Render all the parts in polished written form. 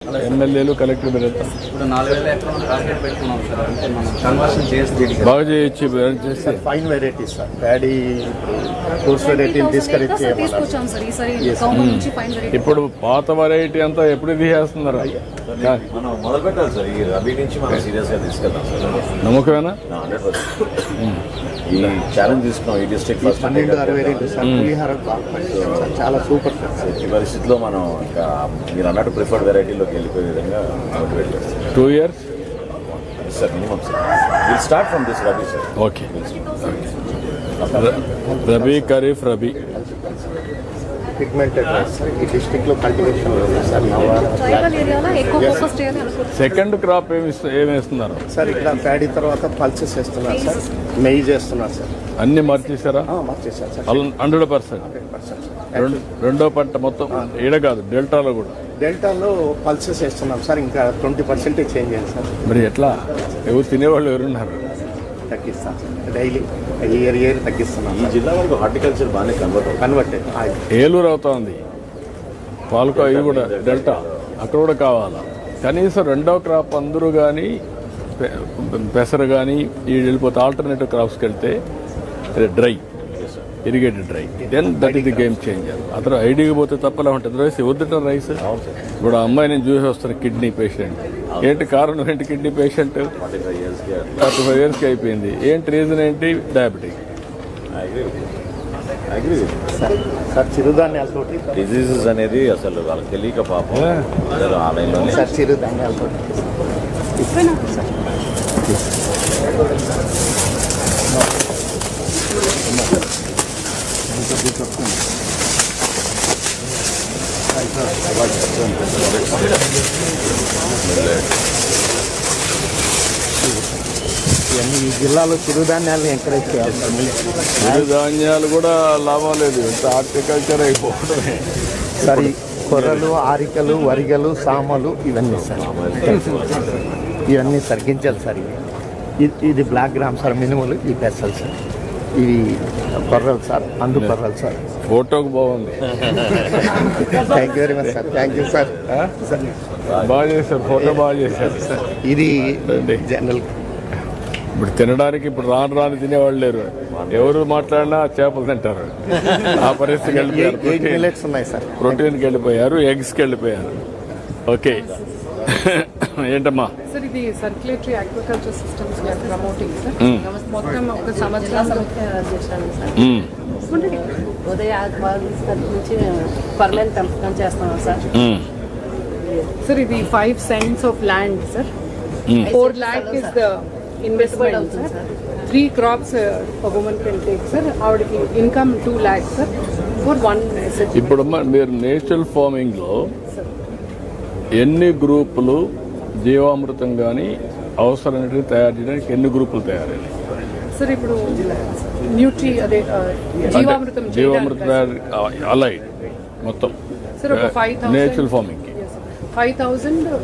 ఎమ్మెల్యేలు కలెక్టర్ మీరు ఎంత ఇప్పుడు 4000 ఎకరాలు టార్గెట్ పెట్టుకున్నాం సార్. అంటే మనం కన్వర్షన్ చేసి బాగా చేయొచ్చు చేస్తే fine varieties sir. Paddy coarse వెరైటీని డిస్కరేజ్ చేయాలి. తీసుకొచ్చాం సార్ ఈసారి గవర్నమెంట్ నుంచి ఫైన్ వెరైటీ. ఇప్పుడు పాత వెరైటీ అంతా ఎప్పుడు తీసేస్తున్నారు? మనం మొదలు పెట్టాలి సార్. ఈ రబీ నుంచి మనం సీరియస్ గా తీసుకెళ్తాం సార్. నమ్మకమేనా? 100%. ఈ ఛాలెంజ్ తీసుకున్నాం. ఈ డిస్ట్రిక్ట్ ఫస్ట్ 12 వెరైటీస్ సార్. పులిహార చాలా సూపర్ సార్. ఈ పరిస్థితిలో మనం ఇంకా మీరు అన్నట్టు ప్రిఫర్డ్ వెరైటీలోకి వెళ్ళిపోయే విధంగా మోటివేట్ చేస్తాం 2 years sir. Minimum sir. Will start from this rabi sir. Okay. Rabi kharif rabi pigmented rice sir. ఈ డిస్ట్రిక్ట్ లో కల్టివేషన్ ఉంది సార్. ట్రైబల్ ఏరియాలో ఎక్కువ ఫోకస్ చేయాలి అనుకుంటున్నాం. సెకండ్ క్రాప్ ఏమేస్తున్నారు సార్ ఇక్కడ ప్యాడీ తర్వాత పల్సెస్ వేస్తున్నారు సార్. మెయిజ్ వేస్తున్నారు సార్. అన్ని మార్చేసారా? మార్చేసారు సార్. 100%. 100%. రెండో పంట మొత్తం ఈడ కాదు, డెల్టాలో కూడా. డెల్టాలో పల్సెస్ వేస్తున్నాం సార్. ఇంకా 20% చేంజ్ అయింది సార్. మరి ఎట్లా? ఎవరు తినేవాళ్ళు ఎవరున్నారు? తగ్గిస్తాం సార్. Daily year తగ్గిస్తున్నాం. ఈ జిల్లా వరకు హార్టికల్చర్ బాగానే కన్వర్ట్ ఏలూరు అవుతా ఉంది, పాలకో ఇవి కూడా డెల్టా, అక్కడ కూడా కావాలా. కనీసం రెండో క్రాప్ అందరూ కానీ పెసరు కానీ ఈ వెళ్ళిపోతే ఆల్టర్నేటివ్ క్రాప్స్కి వెళ్తే dry irrigated dry, then that is the game changer. అతను ఐడికి పోతే తప్పలా ఉంటుంది. రైస్ వద్దుంటారు రైస్. ఇప్పుడు ఆ అమ్మాయి నేను చూసి వస్తాను, కిడ్నీ పేషెంట్. ఏంటి కారణం ఏంటి? కిడ్నీ పేషెంట్ 45 yearsకి అయిపోయింది. ఏంటి రీజన్ ఏంటి? డయాబెటిక్. సార్ చిరుధాన్యాలతో డిజీజెస్ అనేది అసలు వాళ్ళకి తెలియక పాపం ఆలయంలోనే సార్ చిరుధాన్యాలతో ఇవన్నీ ఈ జిల్లాలో చిరుధాన్యాలను ఎంకరేజ్ చేయాలి సార్. చిరుధాన్యాలు కూడా లాభం లేదు, ఎంత హార్టికల్చర్ అయిపోవడమే. సార్ ఈ కొర్రలు, ఆరికలు, వరిగలు, సామలు ఇవన్నీ సార్. ఇవన్నీ తగ్గించాలి సార్. ఇది బ్లాక్ గ్రామ్ సార్. మినుములు ఈ పెసలు సార్. ఇవి కొర్రలు సార్. అందు కొర్రలు సార్. ఫోటోకు బాగుంది. Thank you very much sir. Thank you sir. బాగా చేశారు, ఫోటో బాగా చేశారు. ఇది జనరల్. ఇప్పుడు తినడానికి ఇప్పుడు రాను తినేవాళ్ళు లేరు. ఎవరు మాట్లాడినా చేపలు తింటారు. ఆ పరిస్థితికి వెళ్ళిపోయారు. మిల్లెట్స్ ఉన్నాయి సార్. ప్రోటీన్కి వెళ్ళిపోయారు, ఎగ్స్కి వెళ్ళిపోయారు. ఓకే. ఏంటమ్మా? సార్ ఇది circulatory agriculture systems promoting sir. మొత్తం ఒక సంవత్సరం ఉదయ నుంచి పర్లేదు పెంపకం చేస్తున్నాం సార్. సార్ ఇది 5 cents of land sir. 4 lakh is the investment sir. 3 crops a woman can take sir. ఆవిడకి income 2 lakhs sir for 1 asset. ఇప్పుడు మీరు నేచురల్ ఫార్మింగ్లో ఎన్ని గ్రూపులు జీవామృతం కానీ అవసరమైనవి తయారు చేయడానికి ఎన్ని గ్రూపులు తయారయ్యాయి సార్? ఇప్పుడు న్యూట్రీ అదే జీవామృతం అలైడ్ మొత్తం సార్ ఒక 5,000 నేచురల్ ఫార్మింగ్కి 5,000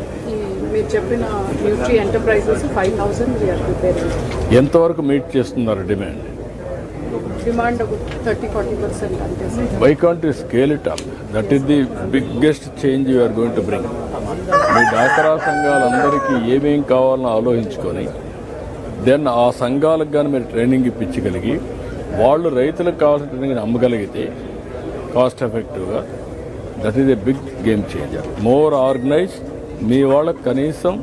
మీరు చెప్పిన న్యూట్రీ ఎంటర్ప్రైజెస్ 5,000 వీఆర్ ప్రిపేరింగ్. ఎంతవరకు మీట్ చేస్తున్నారు డిమాండ్? డిమాండ్ ఒక 30-40% అంతే sir. Why can't you scale it up? That is the biggest change you are going to bring. మీ డాక్రా సంఘాలందరికీ ఏమేం కావాలని ఆలోచించుకొని దెన్ ఆ సంఘాలకు కానీ మీరు ట్రైనింగ్ ఇప్పించగలిగి వాళ్ళు రైతులకు కావాల్సిన ట్రైనింగ్ అమ్మగలిగితే కాస్ట్ ఎఫెక్టివ్గా, that is a big game changer. More organize. మీ వాళ్ళకి కనీసం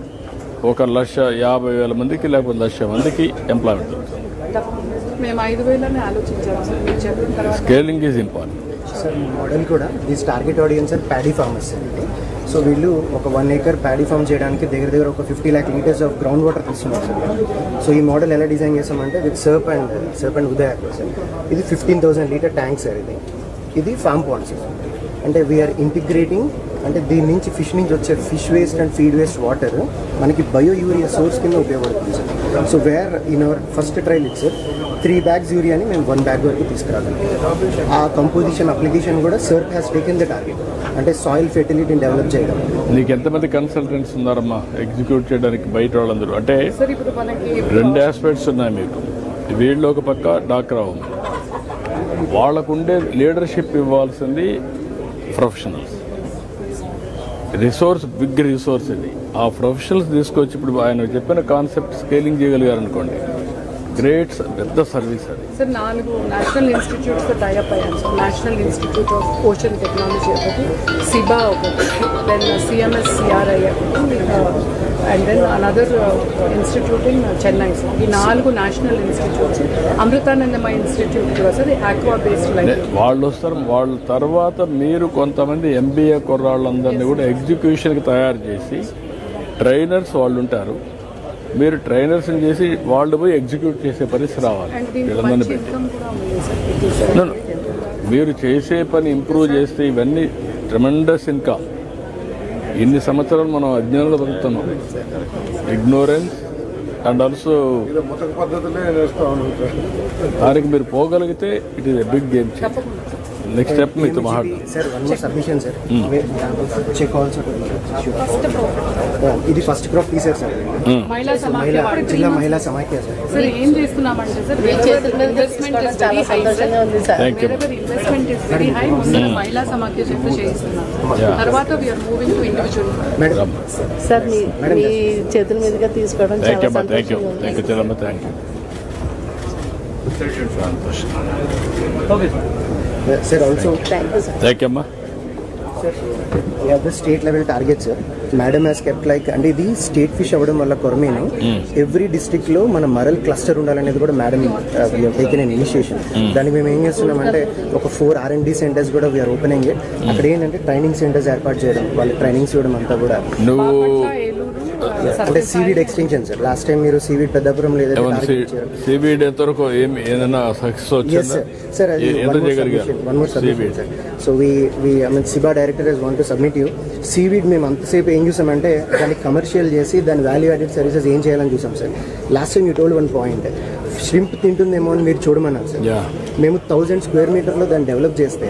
1,50,000 మందికి లేకపోతే 1,00,000 మందికి ఎంప్లాయ్మెంట్ దొరుకుతుంది. మేము 5,000 ఆలోచించాము సార్. మీరు చెప్పిన తర్వాత స్కేలింగ్ ఈజ్ ఇంపార్టెంట్. సార్ ఈ మోడల్ కూడా this target audience and paddy farmers అండి. సో వీళ్ళు ఒక 1 acre ప్యాడీ ఫార్మ్ చేయడానికి దగ్గర ఒక 50 lakh liters of ground water తీసుకున్నారు సార్. సో ఈ మోడల్ ఎలా డిజైన్ చేసామంటే with SERP and Udaya sir. ఇది 15,000 liter ట్యాంక్ సార్. ఇది ఫార్మ్ పాండ్ సార్. అంటే వీఆర్ ఇంటిగ్రేటింగ్, అంటే దీని నుంచి ఫిష్ నుంచి వచ్చే fish waste and feed waste water మనకి బయో యూరియా సోర్స్ కింద ఉపయోగపడుతుంది sir. So where in our first trial it sir 3 bags యూరియాని మేము 1 bag వరకు తీసుకురాగలం. ఆ కంపోజిషన్ అప్లికేషన్ కూడా SERP has taken the target, అంటే సాయిల్ ఫెర్టిలిటీని డెవలప్ చేయడం. నీకు ఎంతమంది కన్సల్టెంట్స్ ఉన్నారమ్మా ఎగ్జిక్యూట్ చేయడానికి బయట వాళ్ళందరూ? అంటే సార్ ఇప్పుడు మనకి 2 ఆస్పెక్ట్స్ ఉన్నాయి మీకు. వీళ్ళు ఒక పక్క డాక్రా ఉంది, వాళ్ళకుండే లీడర్షిప్ ఇవ్వాల్సింది ప్రొఫెషనల్స్. రిసోర్స్, బిగ్ రిసోర్స్ ఇది. ఆ ప్రొఫెషనల్స్ తీసుకొచ్చి ఇప్పుడు ఆయన చెప్పిన కాన్సెప్ట్ స్కేలింగ్ చేయగలిగారు అనుకోండి, గ్రేట్, పెద్ద సర్వీస్ అది. సార్ 4 నేషనల్ ఇన్స్టిట్యూట్స్తో టైఅప్ అయ్యాను sir. National institute of ocean technology ఒకటి, సిబా ఒకటి, దెన్ సిఎంఎస్ సిఆర్ఐ ఒకటి, and then another institute in Chennai sir. ఈ 4 నేషనల్ ఇన్స్టిట్యూట్స్. అమృతానందమయ ఇన్స్టిట్యూట్ కూడా సార్ ఆక్వా బేస్డ్ లైఫ్. వాళ్ళు వస్తారు. వాళ్ళ తర్వాత మీరు కొంతమంది ఎంబీఏ కుర్రాళ్ళందరినీ కూడా ఎగ్జిక్యూషన్కి తయారు చేసి ట్రైనర్స్ వాళ్ళు ఉంటారు. మీరు ట్రైనర్స్ని చేసి వాళ్ళు పోయి ఎగ్జిక్యూట్ చేసే పరిస్థితి రావాలి. అండ్ దీనికి వీళ్ళందరినీ మంచి పెట్టి ఇన్కమ్ కూడా ఉంది sir. It is No, no. మీరు చేసే పని ఇంప్రూవ్ చేస్తే ఇవన్నీ ట్రెమెండస్ ఇన్కమ్. ఇన్ని సంవత్సరాలు మనం అజ్ఞానంలో బతుకుతున్నాం. ఇగ్నోరెన్స్ అండ్ ఆల్సో దానికి మీరు పోగలిగితే it is a big game changer. Next step మీతో మాట్లాడదాం. Sir one more submission sir. Check also. ఇది ఫస్ట్ క్రాప్ తీసారు సార్. మహిళా సమాఖ్య వాడు జిల్లా మహిళా సమాఖ్య సార్. సార్ ఏం చేస్తున్నామంటే సార్, మీ చేతుల మీద ఇన్వెస్ట్మెంట్ తీసుకోవడం ఇస్ చాలా వెరీ హై సార్. సంతోషంగా ఉంది sir. Thank you. Wherever investment is very high, ముందర మహిళా సమాఖ్య చెప్పి చేయిస్తున్నాం. తర్వాత we are moving to individual. Madam sir మీ చేతుల మీదుగా తీసుకోవడం థ్యాంక్ యూ చాలా అమ్మా. Thank you. సంతోషంగా ఉంది. Thank you Chellamma. Thank you. సంతోషం. Sir also thank you sir. Thank you అమ్మా. we have the state level target sir. Madam has kept like, అంటే ఇది స్టేట్ ఫిష్ అవ్వడం వల్ల కొరమేను ఎవ్రీ డిస్ట్రిక్ట్ లో మన మరల్ క్లస్టర్ ఉండాలనేది కూడా మేడం టేకెన్ అన్ ఇనిషియేషన్. దానికి మేము ఏం చేస్తున్నామంటే ఒక 4 R&D సెంటర్స్ కూడా వీఆర్ ఓపెనింగ్ ఇట్. అక్కడ ఏంటంటే ట్రైనింగ్ సెంటర్స్ ఏర్పాటు చేయడం, వాళ్ళకి ట్రైనింగ్స్ ఇవ్వడం అంతా కూడా. నువ్వు అంటే seaweed extension sir. Last time మీరు సీవీడ్ పెద్దాపురం లేదంటే సిబిడి ఎంతవరకు ఏదైనా సక్సెస్ yes వచ్చిందా? sir. Sir, ఎంత చేయగలిగారు? one more submission sir. So we I mean SIBA director has want to submit you. Seaweed మేము అంతసేపు ఏం చూసామంటే దాన్ని కమర్షియల్ చేసి దాని వాల్యూ యాడెడ్ సర్వీసెస్ ఏం చేయాలని చూసాం sir. Last time you told one point, shrimp తింటుందేమో అని మీరు చూడమన్నారు సార్. Yeah. మేము 1000 స్క్వేర్ మీటర్లో దాన్ని డెవలప్ చేస్తే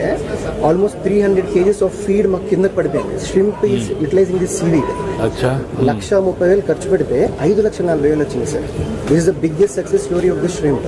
ఆల్మోస్ట్ 300 kgs ఆఫ్ ఫీడ్ మాకు కిందకి పడిపోయింది. Shrimp is utilizing the seaweed. అచ్చా. 1,30,000 ఖర్చు పెడితే 5,40,000 వచ్చింది sir. This is the biggest success story of the shrimp.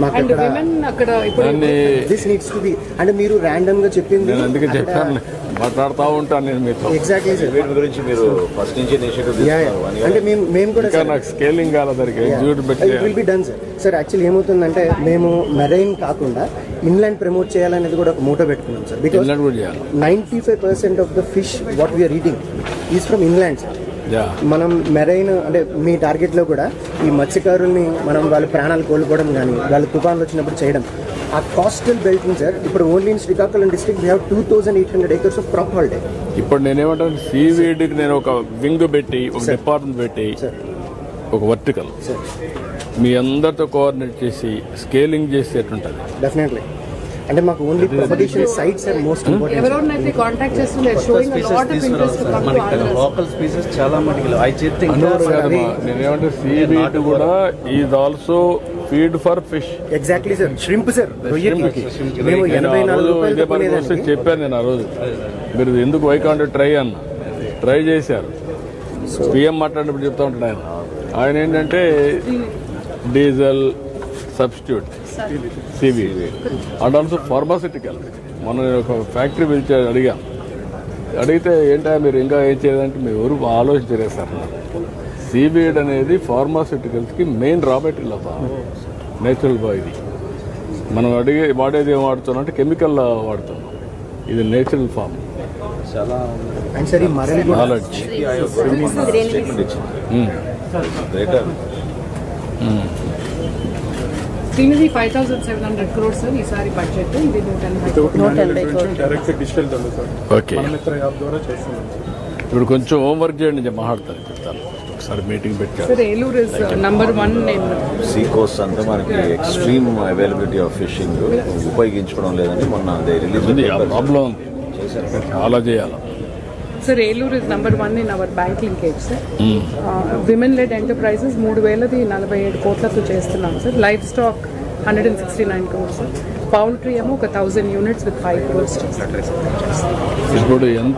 మాకు అండ్ అక్కడ విమెన్ అక్కడ ఇప్పుడు దాన్ని దిస్ నీడ్స్ టు బి, అంటే మీరు ర్యాండమ్ గా చెప్పింది నేను అందుకే చెప్పాను, మాట్లాడుతూ ఉంటాను నేను మీతో. Exactly sir. వీటి గురించి మీరు ఫస్ట్ నుంచి ఇనిషియేటివ్ యా తీసుకున్నారు. అంటే మేము కూడా ఇంకా నాకు స్కేలింగ్ కాలేదరికి ఎగ్జిక్యూట్ పెట్టి it will be done sir. Sir actually ఏమవుతుందంటే మేము మెరైన్ కాకుండా ఇన్లాండ్ ప్రమోట్ చేయాలనేది కూడా ఒక మోటో పెట్టుకున్నాం సార్. బికాస్ ఇన్లాండ్ కూడా చేయాలి. 95% of the fish what we're eating is from inland sir. Yeah. మనం మెరైన్ అంటే మీ టార్గెట్లో కూడా ఈ మత్స్యకారుల్ని మనం వాళ్ళ ప్రాణాలు కోల్పోవడం కానీ వాళ్ళ తుఫాన్లు వచ్చినప్పుడు చేయడం, ఆ కోస్టల్ బెల్ట్ సార్. ఇప్పుడు only in Srikakulam district we have 2,800 acres of crop holiday. ఇప్పుడు నేనేమంటాను, సీవీడ్కి నేను ఒక వింగ్ పెట్టి, ఒక డిపార్ట్మెంట్ పెట్టి, సార్ ఒక వర్టికల్ సార్ మీ అందరితో కోఆర్డినేట్ చేసి స్కేలింగ్ చేసి ఎట్లుంటుంది. డెఫినెట్లీ. అంటే మాకు only propagation sites are most important. ఎవరెవరినైతే కాంటాక్ట్ చేస్తున్నారు showing a lot of interest to come to Andhra. Local species చాలా మటుకు ఐ థింక్ నేనేమంటే సీవీడ్ కూడా is also feed for fish. Exactly sir. Shrimp sir. రొయ్యకి మేము నేను ఆ 84 రోజు రూపాయలు ఇదే పని వస్తే తక్కువ చెప్పాను నేను ఆ రోజు. మీరు ఎందుకు వైకాంట్ ట్రై అన్న ట్రై చేశారు. పిఎం మాట్లాడినప్పుడు చెప్తా ఉంటాడు ఆయన ఏంటంటే diesel substitute seaweed and also pharmaceutical. మనం ఒక ఫ్యాక్టరీ పిలిచి అడిగితే ఏంటో మీరు ఇంకా ఏం చేయదంటే మీరు ఎవరు ఆలోచించలేదు సార్. సీవీడ్ అనేది ఫార్మాసిటికల్స్కి మెయిన్ రా మెటీరియల్ అబ్బా, నేచురల్ ఇది. మనం వాడేది ఏం వాడుతున్నాం అంటే కెమికల్ వాడుతున్నాం, ఇది నేచురల్ ఫార్మ్. చాలా అండ్ సార్ ఈ మరల్ కూడా నాలెడ్జ్. స్టేట్మెంట్ ఇచ్చింది. గ్రేటర్ దీనిది 5,700 crores సార్ ఈసారి బడ్జెట్. ఇది 180 ఓకే. ఇప్పుడు కొంచెం హోంవర్క్ చేయండి, నేను మాట్లాడతాను, చెప్తాను. ఒకసారి మీటింగ్ పెట్టారు. Sir. Eluru is number 1 name. Sea coast అంతా మనకి ఎక్స్ట్రీమ్ అవైలబిలిటీ ఆఫ్ ఫిషింగ్ ఉపయోగించుకోవడం లేదండి. మొన్న రిలీజ్ ఉంది, ఆ ప్రాబ్లం ఉంది, చాలా చేయాలి. Sir Eluru is number 1 in our bank linkage sir. Women led enterprises 3,000ది 47 కోట్లతో చేస్తున్నాం సార్. Life stock 169 crores sir. Poultry ఏమో ఒక 1,000 units with 5 crores చేస్తాం. ఇప్పుడు ఎంత